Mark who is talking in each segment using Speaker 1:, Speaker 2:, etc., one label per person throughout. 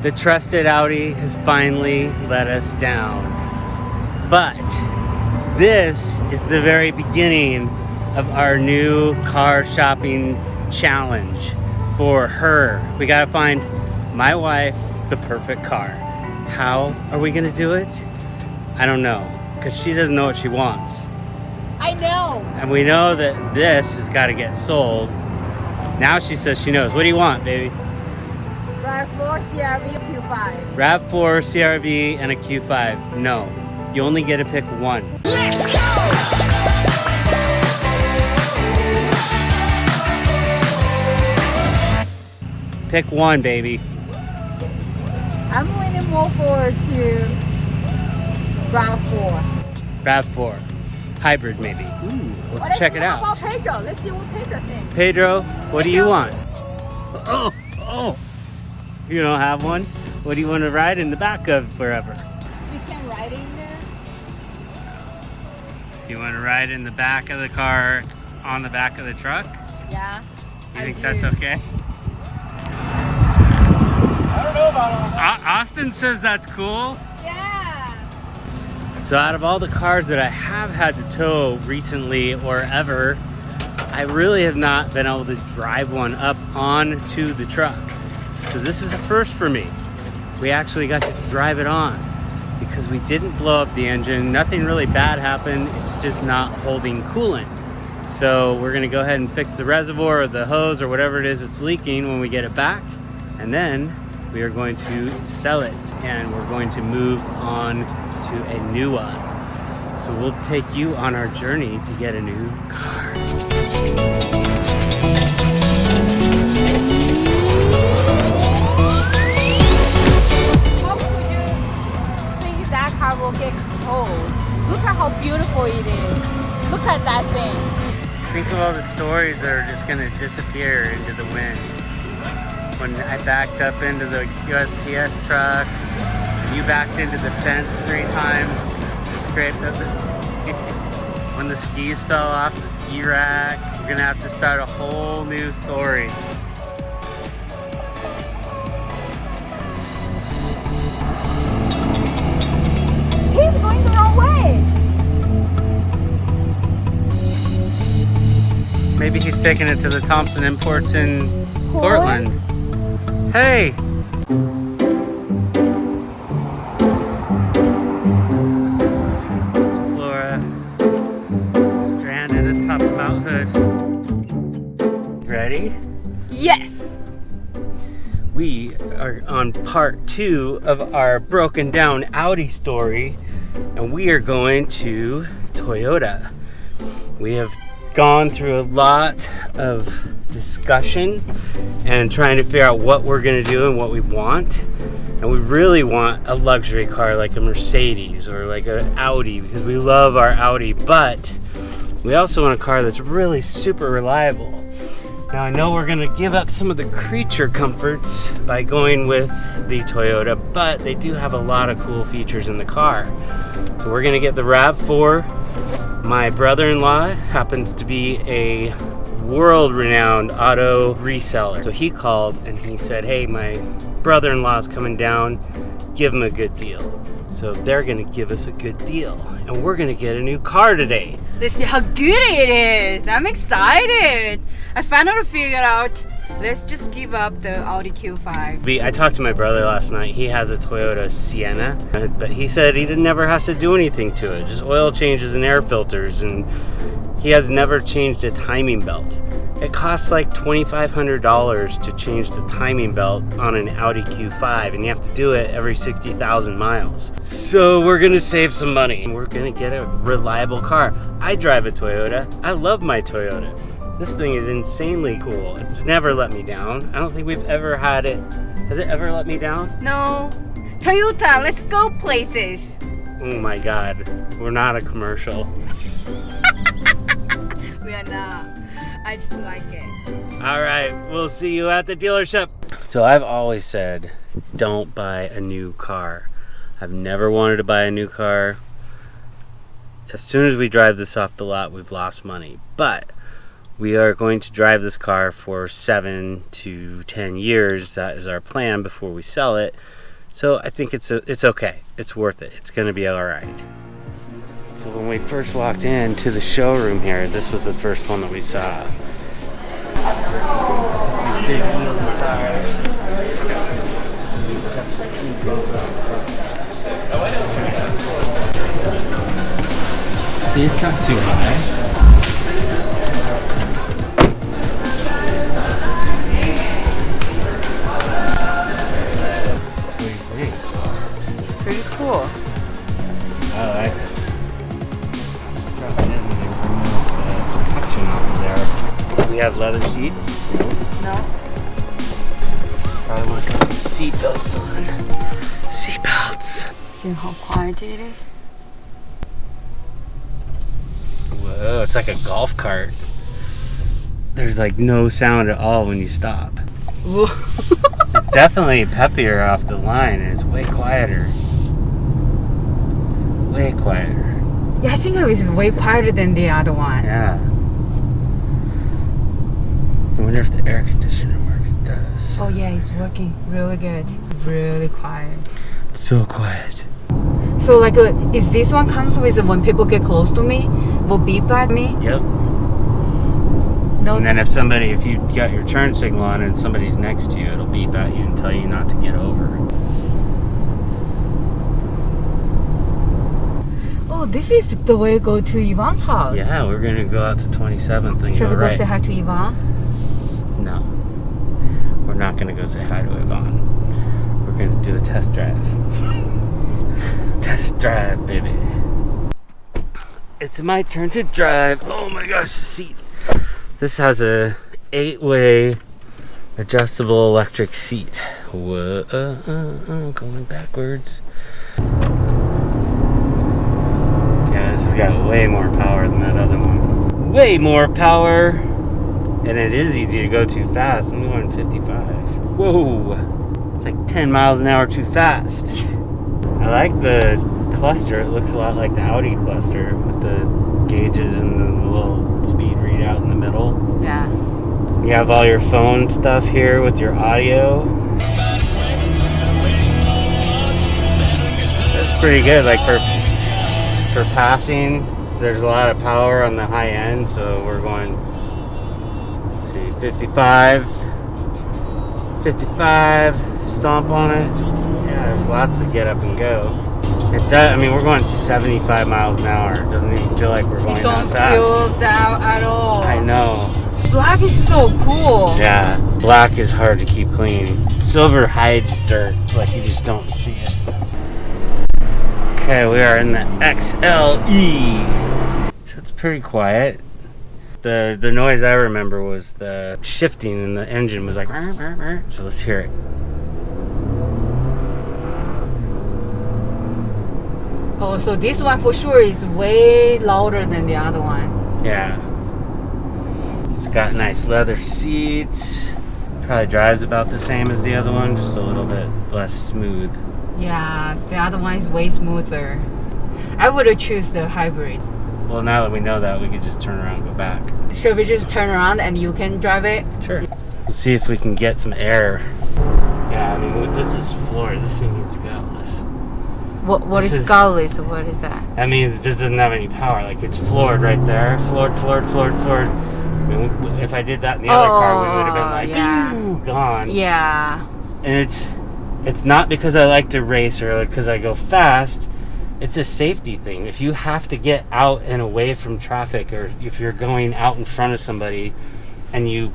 Speaker 1: The trusted Audi has finally let us down. But this is the very beginning of our new car shopping challenge for her. We gotta find my wife the perfect car. How are we gonna do it? I don't know, because she doesn't know what she wants.
Speaker 2: I know.
Speaker 1: And we know that this has got to get sold. Now she says she knows. What do you want, baby?
Speaker 2: RAV4 CRV Q5.
Speaker 1: RAV4 CRV and a Q5. No, you only get to pick one.
Speaker 2: Let's go!
Speaker 1: Pick one, baby.
Speaker 2: I'm leaning more forward to RAV4.
Speaker 1: RAV4. Hybrid, maybe. Ooh, let's check it out.
Speaker 2: How about Pedro? Let's see what Pedro thinks.
Speaker 1: Pedro, what do you want? Oh, you don't have one? What do you want to ride in the back of forever?
Speaker 2: We can ride in there.
Speaker 1: You want to ride in the back of the car, on the back of the truck?
Speaker 2: Yeah.
Speaker 1: You think that's okay?
Speaker 3: I don't know about all that.
Speaker 1: Austin says that's cool.
Speaker 2: Yeah.
Speaker 1: So out of all the cars that I have had to tow recently or ever, I really have not been able to drive one up onto the truck. So this is a first for me. We actually got to drive it on because we didn't blow up the engine. Nothing really bad happened. It's just not holding coolant. So we're gonna go ahead and fix the reservoir or the hose or whatever it is that's leaking when we get it back. And then we are going to sell it and we're going to move on to a new one. So we'll take you on our journey to get a new car.
Speaker 2: How could you think that car will get cold? Look at how beautiful it is. Look at that thing.
Speaker 1: Think of all the stories that are just gonna disappear into the wind. When I backed up into the USPS truck, you backed into the fence 3 times, scraped up the... When the skis fell off the ski rack, we're gonna have to start a whole new story.
Speaker 2: He's going the wrong way.
Speaker 1: Maybe he's taking it to the Thompson Imports in Portland. Hey! Flora, stranded atop Mount Hood. Ready?
Speaker 2: Yes.
Speaker 1: We are on part 2 of our broken down Audi story, and we are going to Toyota. We have gone through a lot of discussion and trying to figure out what we're going to do and what we want. And we really want a luxury car like a Mercedes or like an Audi because we love our Audi, but we also want a car that's really super reliable. Now I know we're going to give up some of the creature comforts by going with the Toyota, but they do have a lot of cool features in the car. So we're going to get the RAV4. My brother-in-law happens to be a world-renowned auto reseller. So he called and he said, hey, my brother-in-law's coming down, give him a good deal. So they're gonna give us a good deal. And we're gonna get a new car today.
Speaker 4: Let's see how good it is. I'm excited. I finally figured out, let's just give up the Audi Q5.
Speaker 1: I talked to my brother last night. He has a Toyota Sienna, but he said he never has to do anything to it. Just oil changes and air filters, and he has never changed a timing belt. It costs like $2,500 to change the timing belt on an Audi Q5, and you have to do it every 60,000 miles. So we're gonna save some money, and we're gonna get a reliable car. I drive a Toyota. I love my Toyota. This thing is insanely cool. It's never let me down. I don't think we've ever had it. Has it ever let me down?
Speaker 4: No. Toyota, let's go places.
Speaker 1: Oh my God, we're not a commercial.
Speaker 4: We are not. I just like it.
Speaker 1: All right, we'll see you at the dealership. So I've always said, don't buy a new car. I've never wanted to buy a new car. As soon as we drive this off the lot, we've lost money. But We are going to drive this car for 7 to 10 years. That is our plan before we sell it. So I think it's okay. It's worth it. It's going to be all right. So when we first walked into the showroom here, this was the first one that we saw. Big wheels and tires. It's not too high.
Speaker 4: Pretty cool.
Speaker 1: I like it. Protection off of there. We have leather seats.
Speaker 4: No?
Speaker 1: Probably want to put some seat belts on. Seat belts.
Speaker 4: See how quiet it is?
Speaker 1: Whoa, it's like a golf cart. There's like no sound at all when you stop.
Speaker 4: Whoa.
Speaker 1: It's definitely peppier off the line and it's way quieter. Way quieter.
Speaker 4: Yeah, I think it was way quieter than the other one.
Speaker 1: Yeah. I wonder if the air conditioner works. It does.
Speaker 4: Oh yeah, it's working really good. Really quiet.
Speaker 1: So quiet.
Speaker 4: So like, is this one comes with when people get close to me, will beep at me?
Speaker 1: Yep.
Speaker 4: No.
Speaker 1: And then if you got your turn signal on and somebody's next to you, it'll beep at you and tell you not to get over.
Speaker 4: Oh, this is the way to go to Yvonne's house.
Speaker 1: Yeah, we're gonna go out to 27th and
Speaker 4: Should
Speaker 1: go
Speaker 4: we go
Speaker 1: right.
Speaker 4: say hi to Yvonne?
Speaker 1: No, we're not gonna go say hi to Yvonne. We're gonna do a test drive. Test drive, baby. It's my turn to drive. Oh my gosh, the seat. This has a 8-way adjustable electric seat. Whoa, going backwards. Yeah, this has got way more power than that other one. Way more power. And it is easy to go too fast. I'm going 55. Whoa. It's like 10 miles an hour too fast. I like the cluster. It looks a lot like the Audi cluster with the gauges and the little speed readout in the middle.
Speaker 4: Yeah.
Speaker 1: You have all your phone stuff here with your audio. That's pretty good. Like for passing, there's a lot of power on the high end, so we're going, let's see, 55, stomp on it. Yeah, there's lots to get up and go. It does, I mean, we're going 75 miles an hour. It doesn't even feel like we're going that fast.
Speaker 4: You don't feel that at all.
Speaker 1: I know.
Speaker 4: Black is so cool.
Speaker 1: Yeah, black is hard to keep clean. Silver hides dirt, like you just don't see it. Okay, we are in the XLE. So it's pretty quiet. The noise I remember was the shifting and the engine was like, "Rrr, rrr, rrr." So let's hear it.
Speaker 4: Oh, so this one for sure is way louder than the other one.
Speaker 1: Yeah. It's got nice leather seats. Probably drives about the same as the other one, just a little bit less smooth.
Speaker 4: Yeah, the other one is way smoother. I would have choose the hybrid.
Speaker 1: Well, now that we know that, we could just turn around and go back.
Speaker 4: Should we just turn around and you can drive it?
Speaker 1: Sure. Let's see if we can get some air. Yeah, I mean, this is floored. This thing is gutless.
Speaker 4: What
Speaker 1: This
Speaker 4: is
Speaker 1: is-
Speaker 4: gutless? What is that?
Speaker 1: That means it just doesn't have any power. Like, it's floored right there. Floored. I mean, if I did that in the other car, we would have been like,
Speaker 4: yeah.
Speaker 1: "Ooh, gone."
Speaker 4: Yeah.
Speaker 1: And it's not because I like to race or because I go fast. It's a safety thing. If you have to get out and away from traffic, or if you're going out in front of somebody and you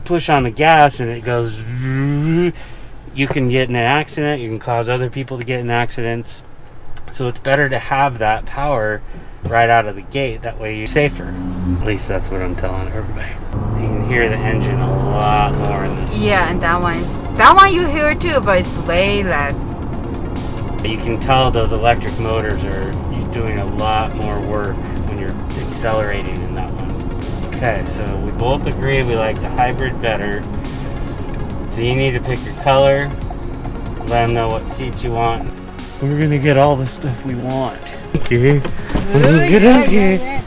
Speaker 1: push on the gas and it goes, you can get in an accident. You can cause other people to get in accidents. So it's better to have that power right out of the gate. That way you're safer. At least that's what I'm telling everybody. You can hear the engine a lot more in this one.
Speaker 4: Yeah, and that one you hear too, but it's way less.
Speaker 1: You can tell those electric motors are doing a lot more work when you're accelerating in that one. Okay, so we both agree we like the hybrid better. So you need to pick your color, let them know what seats you want. We're gonna get all the stuff we want. Okay.
Speaker 4: Yeah.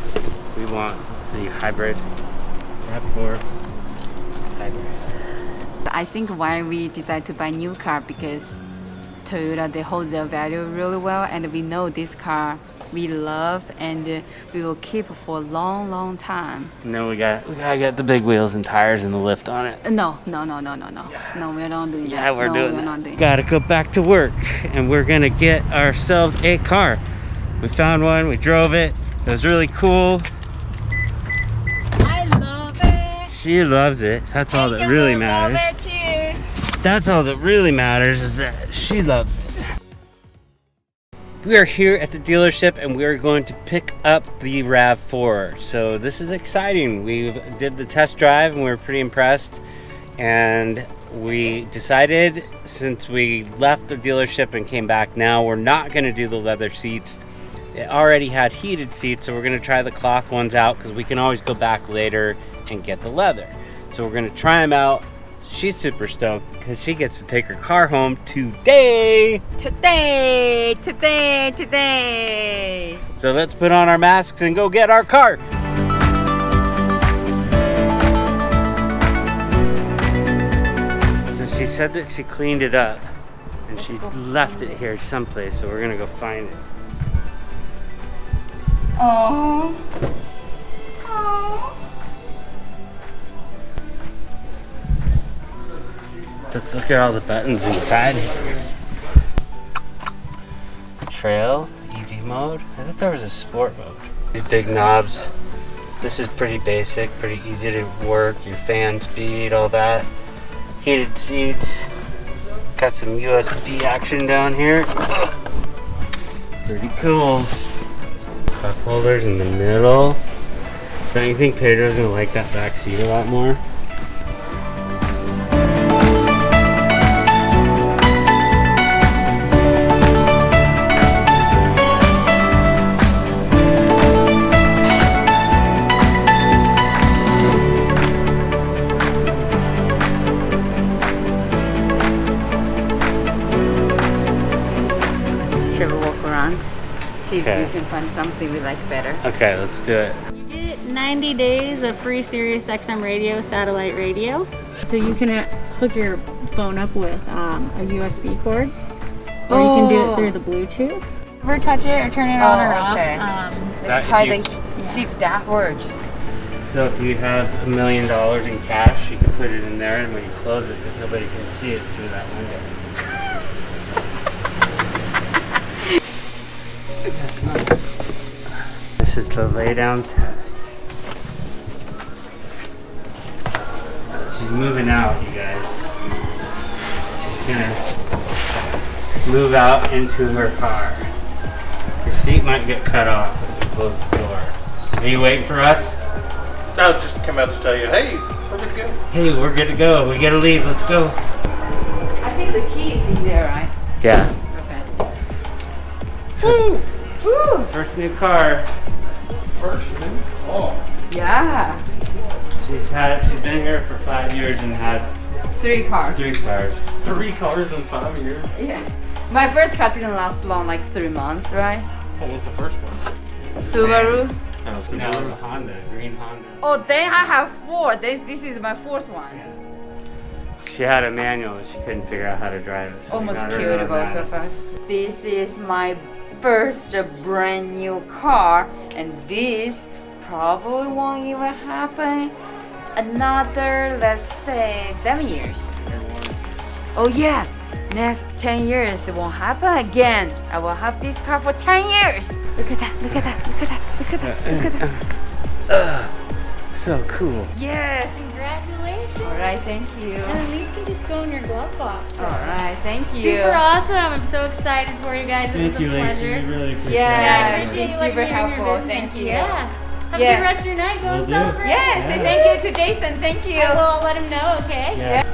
Speaker 1: We want the hybrid. Wrap RAV4 Hybrid.
Speaker 4: I think why we decided to buy new car because Toyota, they hold their value really well, and we know this car we love and we will keep for a long time.
Speaker 1: No, we gotta get the big wheels and tires and the lift on it.
Speaker 4: No, we're not doing that.
Speaker 1: Yeah, we're doing
Speaker 4: we're
Speaker 1: that.
Speaker 4: not doing that.
Speaker 1: Gotta go back to work, and we're gonna get ourselves a car. We found one, we drove it. It was really cool.
Speaker 2: I love it.
Speaker 1: She loves it. That's all that really matters.
Speaker 2: Love it too.
Speaker 1: That's all that really matters, is that she loves it. We are here at the dealership and we are going to pick up the RAV4. So this is exciting. We did the test drive and we were pretty impressed. And we decided, since we left the dealership and came back now, we're not going to do the leather seats. It already had heated seats, so we're going to try the cloth ones out because we can always go back later and get the leather. So we're going to try them out. She's super stoked because she gets to take her car home today.
Speaker 4: Today.
Speaker 1: So let's put on our masks and go get our car. So she said that she cleaned it up and she left it here someplace, so we're gonna go find it.
Speaker 4: Oh.
Speaker 1: Let's look at all the buttons inside here. Trail, EV mode. I thought there was a sport mode. These big knobs. This is pretty basic, pretty easy to work. Your fan speed, all that. Heated seats. Got some USB action down here. Pretty cool. Cup holders in the middle. Don't you think Pedro's gonna like that back seat a lot more?
Speaker 4: Shall we walk around? See
Speaker 1: Okay.
Speaker 4: if we can find something we like better.
Speaker 1: Okay, let's do it.
Speaker 5: You get 90 days of free Sirius XM radio, satellite radio. So you can hook your phone up with a USB cord, or you can do it through the Bluetooth. Or touch it or turn it on or
Speaker 4: okay.
Speaker 5: off.
Speaker 1: That
Speaker 4: Let's try
Speaker 1: if
Speaker 4: see if that works.
Speaker 1: So if you have $1 million in cash, you can put it in there, and when you close it, nobody can see it through that window. That's not. This is the lay down test. She's moving out, you guys. She's gonna move out into her car. Her feet might get cut off if we close the door. Are you waiting for us?
Speaker 3: I'll just come out to tell you, hey, we're good to go.
Speaker 1: Hey, we're good to go. We gotta leave. Let's go.
Speaker 4: I think the key is in there, right?
Speaker 1: Yeah.
Speaker 4: Okay.
Speaker 1: So,
Speaker 4: Woo!
Speaker 1: first new car.
Speaker 3: First, man. Oh.
Speaker 4: Yeah.
Speaker 1: She's been here for 5 years and had
Speaker 4: 3 cars.
Speaker 1: 3 cars.
Speaker 3: 3 cars in 5 years.
Speaker 4: Yeah. My first car didn't last long, like 3 months, right?
Speaker 3: What was the first one?
Speaker 4: Subaru.
Speaker 3: Oh, so
Speaker 1: No, the Honda, green Honda.
Speaker 4: Oh, then I have 4. This is my 4th one.
Speaker 1: Yeah. She had a manual and she couldn't figure out how to drive it. So we
Speaker 4: Almost
Speaker 1: got her
Speaker 4: killed
Speaker 1: an
Speaker 4: about so
Speaker 1: automatic.
Speaker 4: fast. This is my first brand new car, and this probably won't even happen another, let's say, 7 years. Oh yeah, next 10 years it won't happen again. I will have this car for 10 years. Look at that, look at that, look at that, look at that, look at that.
Speaker 1: So cool.
Speaker 4: Yes.
Speaker 5: Congratulations.
Speaker 4: All right, thank you.
Speaker 5: And these can just go in your glove box.
Speaker 4: All right, thank you.
Speaker 5: Super awesome. I'm so excited for you guys. It was
Speaker 1: Thank you,
Speaker 5: a
Speaker 1: Lacey.
Speaker 5: pleasure.
Speaker 1: We really appreciate
Speaker 4: Yeah,
Speaker 1: it.
Speaker 5: Yeah, I appreciate you
Speaker 4: it's
Speaker 5: letting
Speaker 4: super
Speaker 5: me in your
Speaker 4: helpful.
Speaker 5: business.
Speaker 4: Thank you.
Speaker 5: Yeah. Have
Speaker 4: Yeah.
Speaker 5: a good rest of your night. Go
Speaker 1: Will
Speaker 5: and
Speaker 1: do.
Speaker 5: celebrate.
Speaker 4: Yes,
Speaker 1: Yeah.
Speaker 4: and thank you to Jason. Thank you.
Speaker 5: I will let him know, okay?
Speaker 1: Yeah.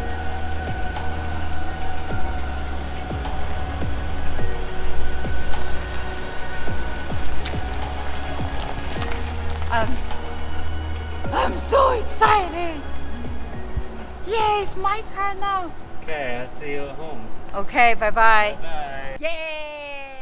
Speaker 4: I'm so excited. Yay, it's my car now.
Speaker 1: Okay, I'll see you at home.
Speaker 4: Okay, bye-bye.
Speaker 1: Bye.
Speaker 4: Yay!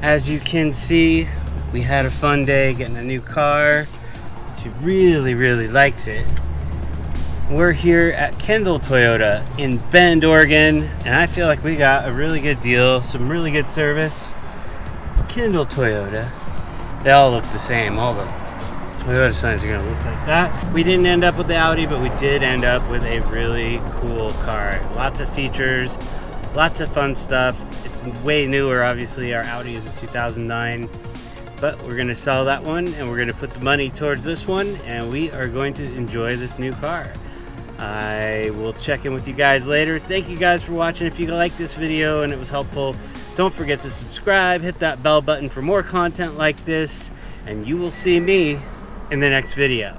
Speaker 1: As you can see, we had a fun day getting a new car. She really, really likes it. We're here at Kendall Toyota in Bend, Oregon, and I feel like we got a really good deal, some really good service. Kendall Toyota. They all look the same. All the Toyota signs are gonna look like that. We didn't end up with the Audi, but we did end up with a really cool car. Lots of features, lots of fun stuff. It's way newer, obviously. Our Audi is a 2009. But we're gonna sell that one and we're gonna put the money towards this one, and we are going to enjoy this new car. I will check in with you guys later. Thank you guys for watching. If you liked this video and it was helpful, don't forget to subscribe, hit that bell button for more content like this, and you will see me in the next video.